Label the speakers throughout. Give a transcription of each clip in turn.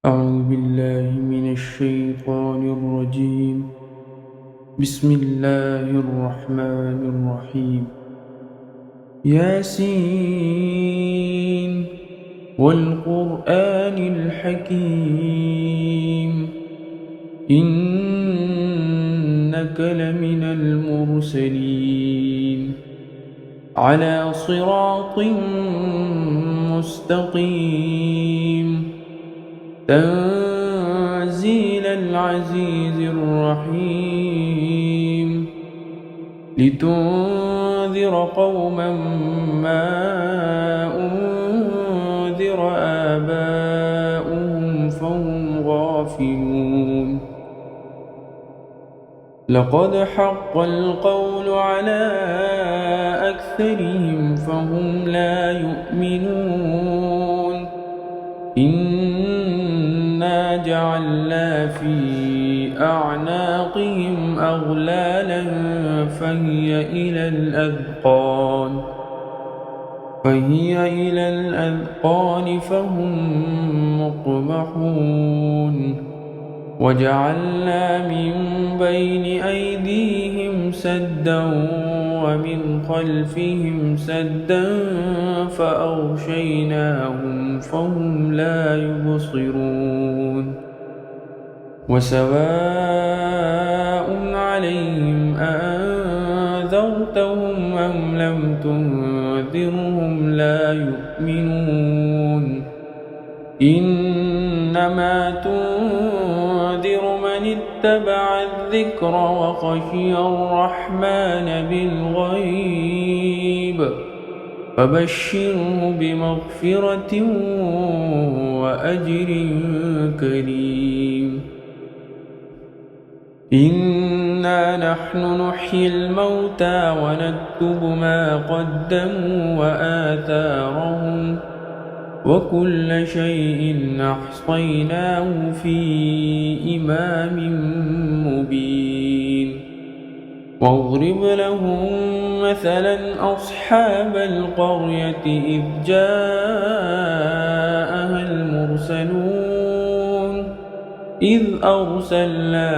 Speaker 1: أعوذ بالله من الشيطان الرجيم. بسم الله الرحمن الرحيم. ياسين والقرآن الحكيم إنك لمن المرسلين على صراط مستقيم تنزيل العزيز الرحيم لتنذر قوما ما أنذر آباؤهم فهم غافلون. لقد حق القول على أكثرهم فهم لا يؤمنون. إنا جعلنا في أعناقهم أغلالا فهي إلى الأذقان فهم مقمحون. وجعلنا من بين أيديهم سدا ومن خلفهم سدا فأغشيناهم فهم لا يبصرون. وسواء عليهم أأنذرتهم أم لم تنذرهم لا يؤمنون. إنما تنذر من اتبع الذكر وخشي الرحمن بالغيب فبشره بمغفرة وأجر كريم. إنا نحن نحيي الموتى ونكتب ما قدموا وآثارهم وكل شيء أحصيناه في إمام مبين. واضرب لهم مثلا أصحاب القرية إذ جاءها المرسلون إذ أرسلنا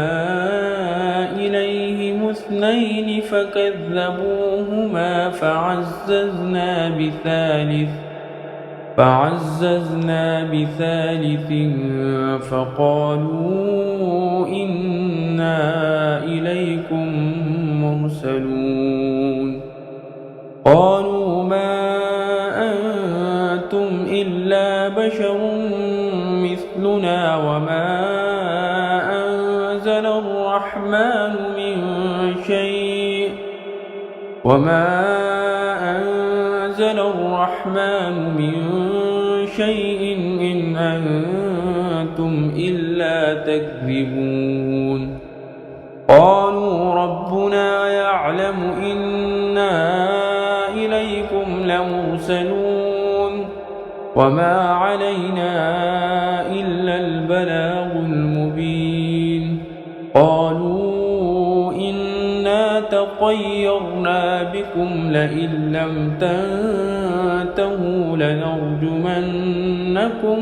Speaker 1: إليهم اثنين فكذبوهما فعززنا بثالث فقالوا إنا إليكم مرسلون. قالوا ما أنتم إلا بشر مثلنا وما أنزل الرحمن من شيء إن أنتم إلا تكذبون. قالوا ربنا يعلم إنا إليكم لمرسلون وما علينا إلا البلاغ المبين. قالوا إنا تطيرنا بكم لئن لم تنتهوا لنرجمنكم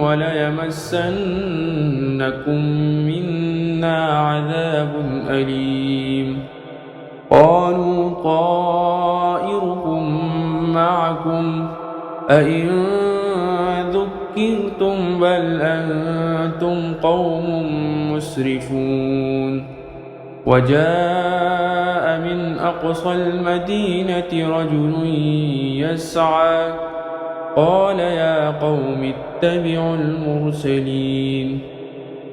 Speaker 1: وليمسنكم منا عذاب أليم. قالوا طائركم معكم أئن ذكرتم بل أنتم قوم مسرفون. وجاء من أقصى المدينة رجل يسعى قال يا قوم اتبعوا المرسلين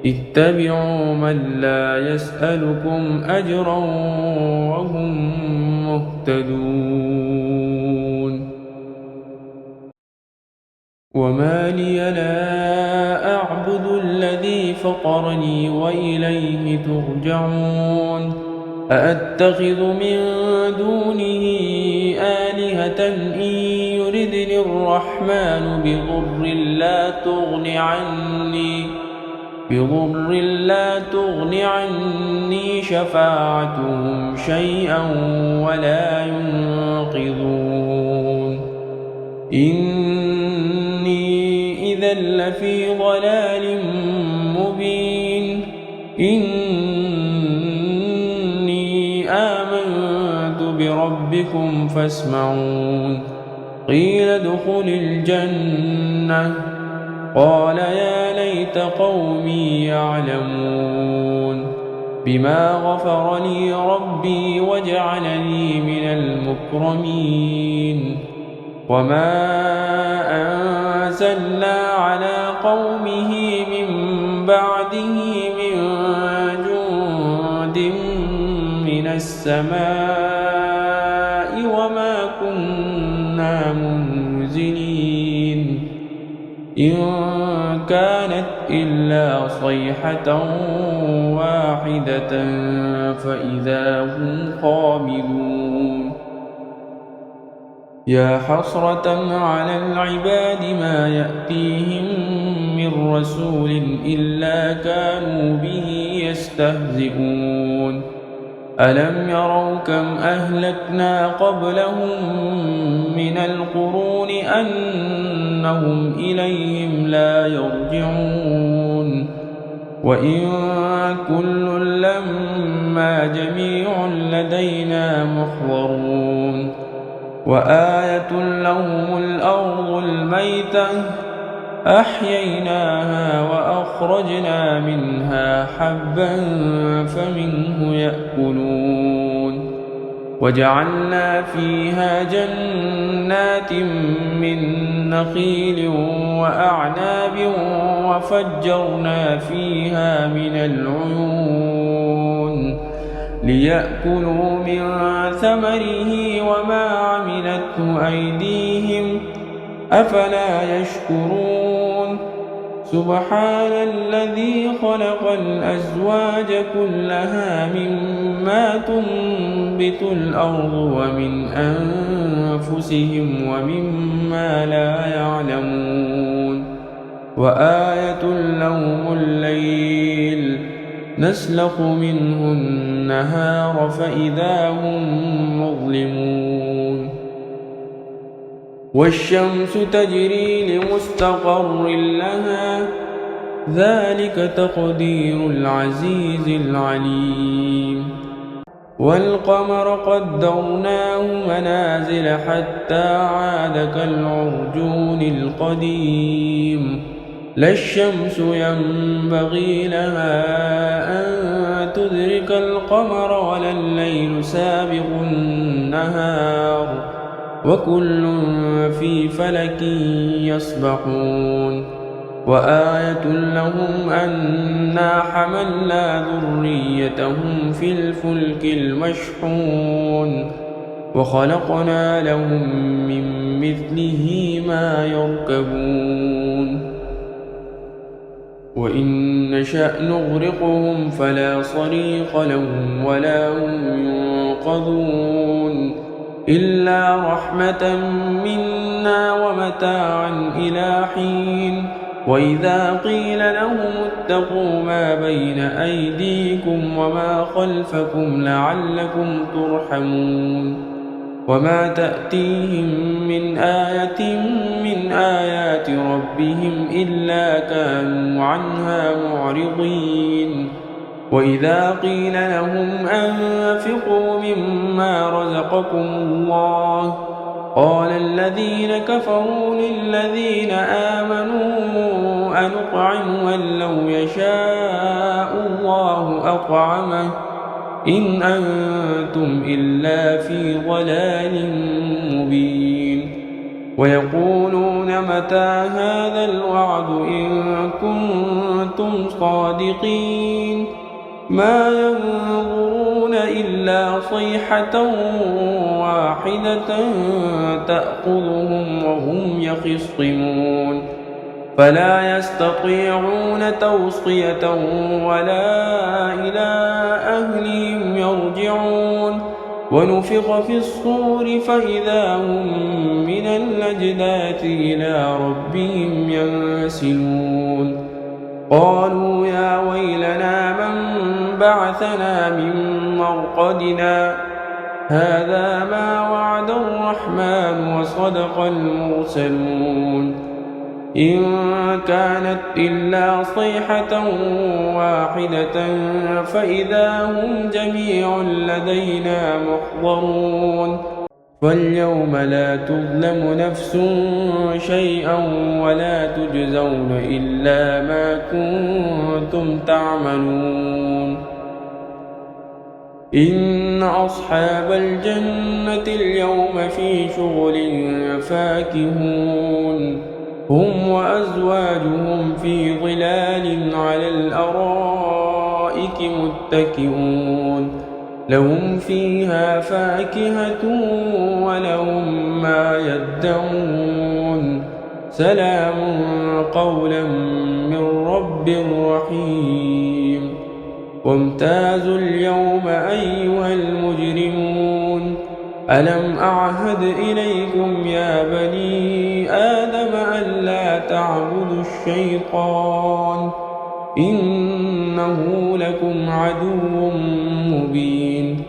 Speaker 1: اتبعوا من لا يسألكم أجرا وهم مهتدون. وما لي لا أعبد الذي فطرني وإليه ترجعون. أأتخذ من دونه آلهة إن يردني الرحمن بضر لا تغن عني شفاعتهم شيئا ولا ينقذون. إني إذا لفي ضلال مبين إني آمنت بربكم فاسمعون قيل ادخل الجنة قال يا ليت قومي يعلمون بما غفر لي ربي وجعلني من المكرمين وما أنزلنا على قومه من بعده من جند من السماء وما كنا منزلين إن كانت إلا صيحة واحدة فإذا هم خامدون يا حسرة على العباد ما يأتيهم من رسول إلا كانوا به يستهزئون ألم يروا كم أهلكنا قبلهم من القرون أنهم إليهم لا يرجعون وإن كل لما جميع لدينا محضرون وآية لهم الأرض الميتة أحييناها وأخرجنا منها حبا فمنه يأكلون وجعلنا فيها جنات من نخيل وأعناب وفجرنا فيها من العيون ليأكلوا من ثمره وما عملته أيديهم أفلا يشكرون سبحان الذي خلق الأزواج كلها مما تنبت الأرض ومن أنفسهم ومما لا يعلمون وآية لهم الليل نسلخ منه النهار فإذا هم مظلمون والشمس تجري لمستقر لها ذلك تقدير العزيز العليم والقمر قدرناه منازل حتى عاد كالعرجون القديم لا الشمس ينبغي لها أن تدرك القمر ولا الليل سابق النهار وكل في فلك يسبحون وآية لهم أنا حملنا ذريتهم في الفلك المشحون وخلقنا لهم من مثله ما يركبون وإن نشأ نغرقهم فلا صريخ لهم ولا هم ينقذون إلا رحمة منا ومتاعا إلى حين وإذا قيل لهم اتقوا ما بين أيديكم وما خلفكم لعلكم ترحمون وما تأتيهم من آية من آيات ربهم إلا كانوا عنها معرضين وإذا قيل لهم أنفقوا مما رزقكم الله قال الذين كفروا للذين آمنوا أنطعم من لو يشاء الله أطعمه إن أنتم إلا في ضلال مبين ويقولون متى هذا الوعد إن كنتم صادقين ما ينظرون إلا صيحة واحدة تأخذهم وهم يخصمون فلا يستطيعون توصية ولا إلى أهلهم يرجعون ونفخ في الصور فإذا هم من الأجداث إلى ربهم ينسلون قالوا يا ويلنا من بعثنا من مرقدنا هذا ما وعد الرحمن الرحمن وصدق المرسلون إن كانت إلا صيحة واحدة فإذا هم جميع لدينا محضرون فاليوم لا تظلم نفس شيئا ولا تجزون إلا ما كنتم تعملون إن أصحاب الجنة اليوم في شغل فاكهون هم وأزواجهم في ظلال على الأرائك متكئون لهم فيها فاكهة ولهم ما يدعون سلام قولا من رب رحيم وامتازوا اليوم أيها المجرمون ألم أعهد إليكم يا بني آدم ألا تعبدوا الشيطان إنه لكم عدو مبين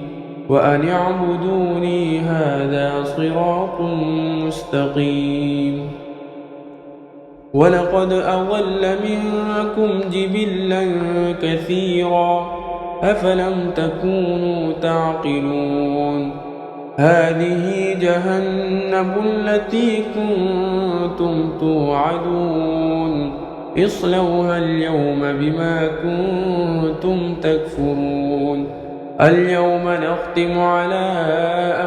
Speaker 1: وأن اعبدوني هذا صراط مستقيم ولقد أضل منكم جبلا كثيرا أفلم تكونوا تعقلون هذه جهنم التي كنتم توعدون اصلوها اليوم بما كنتم تكفرون اليوم نختم على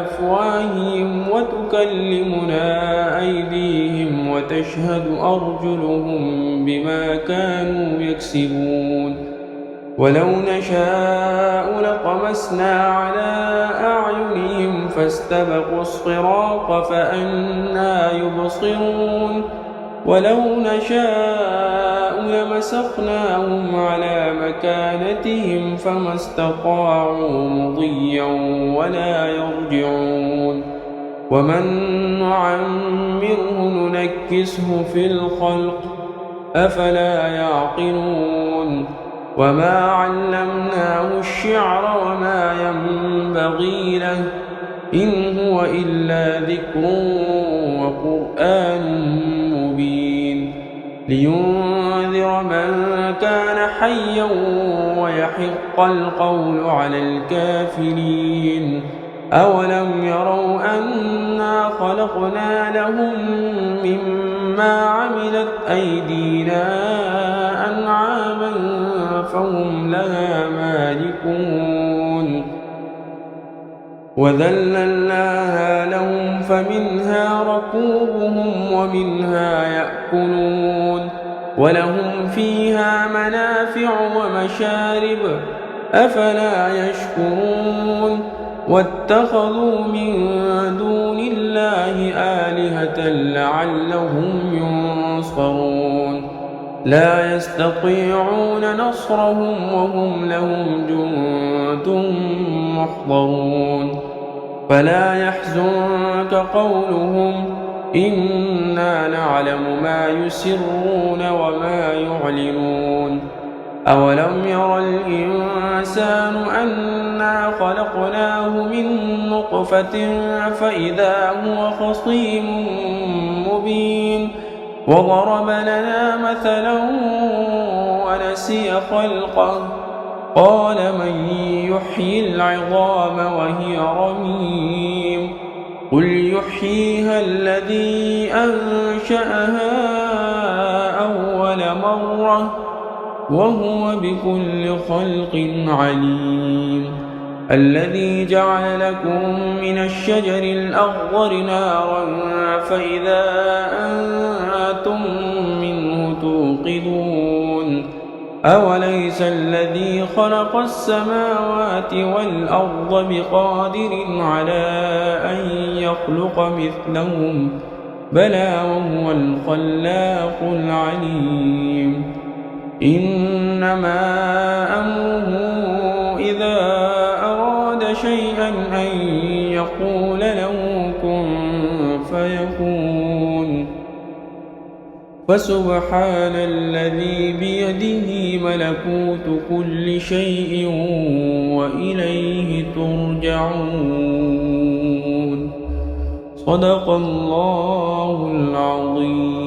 Speaker 1: أفواههم وتكلمنا أيديهم وتشهد أرجلهم بما كانوا يكسبون ولو نشاء لطمسنا على أعينهم فاستبقوا الصراط فأنى يبصرون ولو نشاء لمسخناهم على مكانتهم فما استطاعوا مضيا ولا يرجعون ومن نعمره ننكسه في الخلق أفلا يعقلون وما علمناه الشعر وما ينبغي له إن هو إلا ذكر وقرآن مبين لينذر من كان حيا ويحق القول على الكافرين أولم يروا أنا خلقنا لهم مما عملت أيدينا أنعاما فهم لها مالكون وذللناها لهم فمنها ركوبهم ومنها يأكلون ولهم فيها منافع ومشارب أفلا يشكرون واتخذوا من دون الله آلهة لعلهم ينصرون لا يستطيعون نصرهم وهم لهم جند محضرون فلا يحزنك قولهم إنا نعلم ما يسرون وما يعلنون أولم ير الإنسان أنا خلقناه من نطفة فإذا هو خصيم مبين وضرب لنا مثلا ونسي خلقه قال من يحيي العظام وهي رميم قل يحييها الذي أنشأها أول مرة وهو بكل خلق عليم الذي جعل لكم من الشجر الأخضر نارا فإذا أنتم منه توقدون أوليس الذي خلق السماوات والأرض بقادر على أن يخلق مثلهم بلى وهو الخلاق العليم إنما أمره إذا أراد شيئا أن يقول له كن فيكون فسبحان الذي بيده ملكوت كل شيء وإليه ترجعون صدق الله العظيم.